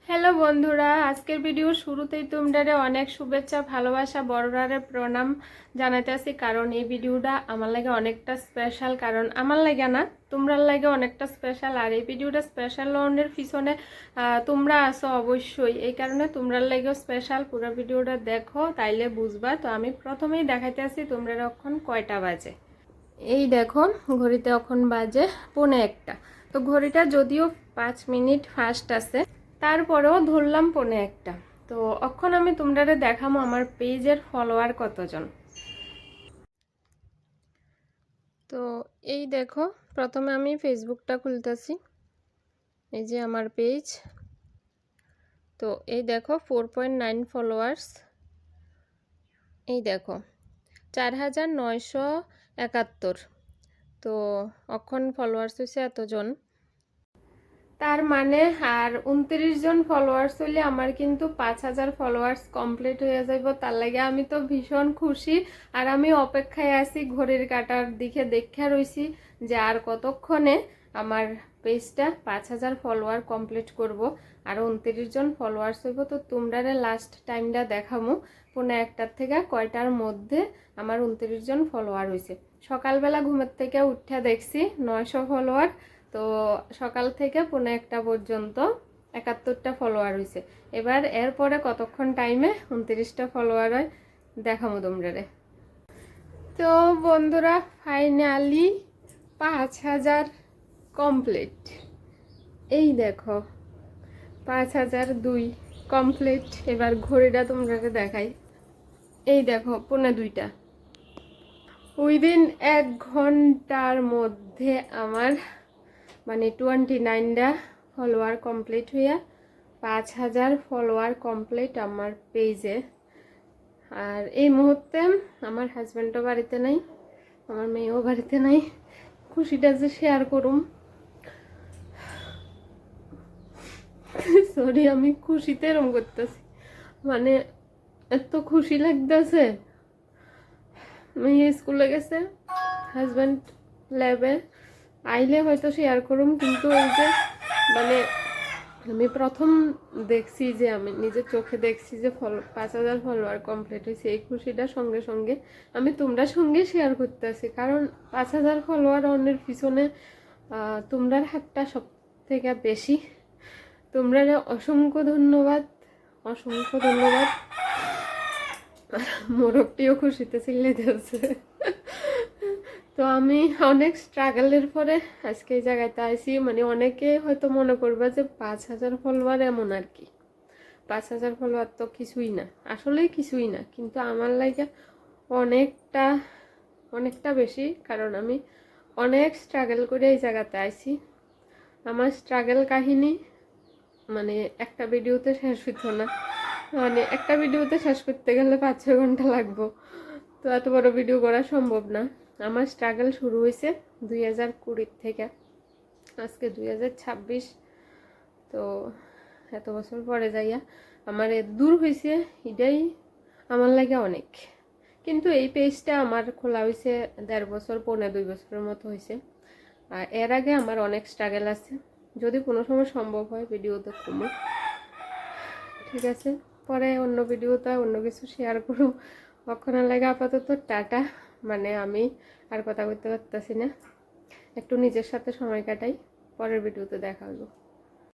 Hello বন্ধুরা, আজকের ভিডিওর শুরুতেই তোমরা অনেক শুভেচ্ছা ভালোবাসা বড়রারে প্রণাম জানাইতেছি। কারণ এই ভিডিওটা আমার লাগে অনেকটা স্পেশাল, কারণ আমার লাগে না, তোমরার লাগে অনেকটা স্পেশাল। আর এই ভিডিওটা স্পেশাল হওয়ার পিছনে তোমরা আসো অবশ্যই, এই কারণে তোমরার লাগেও স্পেশাল। পুরো ভিডিওটা দেখো, তাইলে বুঝবা। তো আমি প্রথমেই দেখাইতেছি তোমরা এখন কয়টা বাজে। এই দেখো, ঘড়িতে এখন বাজে 1:45। তো ঘড়িটা যদিও 5 মিনিট ফাস্ট আছে, তারপরেও ধরলাম 1:45। তো এখন আমি তোমরা দেখাবো আমার পেজের ফলোয়ার কতজন। তো এই দেখো, প্রথমে আমি ফেসবুকটা খুলতেছি। এই যে আমার পেজ। তো এই দেখো 4.9 ফলোয়ার্স। এই দেখো 4971। তো এখন ফলোয়ার্স হয়েছে এতজন। তার মানে আর 29 জন ফলোয়ার্স হইলে আমার কিন্তু 5000 ফলোয়ার্স কমপ্লিট হয়ে যাইব। তার লাগে আমি তো ভীষণ খুশি। আর আমি অপেক্ষায় আছি, ঘড়ির কাটার দিকে দেখা রইছি যে আর কতক্ষণে আমার পেজটা 5000 ফলোয়ার কমপ্লিট করব, আর 29 জন ফলোয়ার্স হইব। তো তোমরা লাস্ট টাইমটা দেখামু 1:45 থেকে কয়টার মধ্যে আমার 29 জন ফলোয়ার হয়েছে। সকালবেলা ঘুমের থেকে উঠে দেখছি 900 ফলোয়ার। তো সকাল থেকে 1:45 পর্যন্ত 71টা ফলোয়ার হয়েছে। এবার এরপরে কতক্ষণ টাইমে 29টা ফলোয়ার হয় দেখাবো তোমরা। তো বন্ধুরা, ফাইনালি 5000 কমপ্লিট। এই দেখো 5002 কমপ্লিট। এবার ঘড়িটা তোমরা দেখাই। এই দেখো 1:45। উইদিন 1 ঘন্টার মধ্যে আমার মানে 29টা ফলোয়ার কমপ্লিট হইয়া 5000 ফলোয়ার কমপ্লিট আমার পেজে। আর এই মুহূর্তে আমার হাজব্যান্ডও বাড়িতে নাই, আমার মেয়েও বাড়িতে নাই। খুশিটা যে শেয়ার করুম, সরি আমি খুশিতে এরম করতেছি, মানে এত খুশি লাগতেছে। মেয়ে স্কুলে গেছে, হাজব্যান্ড ল্যাবে, আইলে হয়তো শেয়ার করুম। কিন্তু এই যে মানে আমি প্রথম দেখছি, যে আমি নিজের চোখে দেখছি যে 5000 ফলোয়ার কমপ্লিট হয়েছে, এই খুশিটা সঙ্গে সঙ্গে আমি তোমরা সঙ্গে শেয়ার করতেছি। কারণ 5000 ফলোয়ার অন্যের পিছনে তোমরার হাতটা সব থেকে বেশি। তোমরা অসংখ্য ধন্যবাদ, অসংখ্য ধন্যবাদ। মোরগটিও খুশিতে চিল্লে যাচ্ছে। তো আমি অনেক স্ট্রাগলের পরে আজকে এই জায়গাতে আইছি। মানে অনেকে হয়তো মনে করবে যে 5000 ফলোয়ার এমন আর কি, 5000 ফলোয়ার তো কিছুই না, আসলেই কিছুই না। কিন্তু আমার লাগে অনেকটা অনেকটা বেশি, কারণ আমি অনেক স্ট্রাগল করে এই জায়গাতে আইছি। আমার স্ট্রাগল কাহিনী মানে একটা ভিডিওতে শেষ হইতো না। মানে একটা ভিডিওতে শেষ করতে গেলে 5-6 ঘন্টা লাগবো। তো এত বড় ভিডিও করা সম্ভব না। আমার স্ট্রাগল শুরু হয়েছে 2020 থেকে, আজকে 2026। তো এত বছর পরে যাইয়া আমার দূর হয়েছে, এটাই আমার লাগে অনেক। কিন্তু এই পেজটা আমার খোলা হয়েছে 1.5 বছর, 1.25 বছরের মতো হয়েছে। আর এর আগে আমার অনেক স্ট্রাগল আছে। যদি কোনো সময় সম্ভব হয় ভিডিওতে কমো, ঠিক আছে? পরে অন্য ভিডিওতে অন্য কিছু শেয়ার করো। কখনো লাগে আপাতত টাটা। মানে আমি আর কথা বলতে পারতেছি না, একটু নিজের সাথে সময় কাটাই। পরের ভিডিওতে দেখা হইব।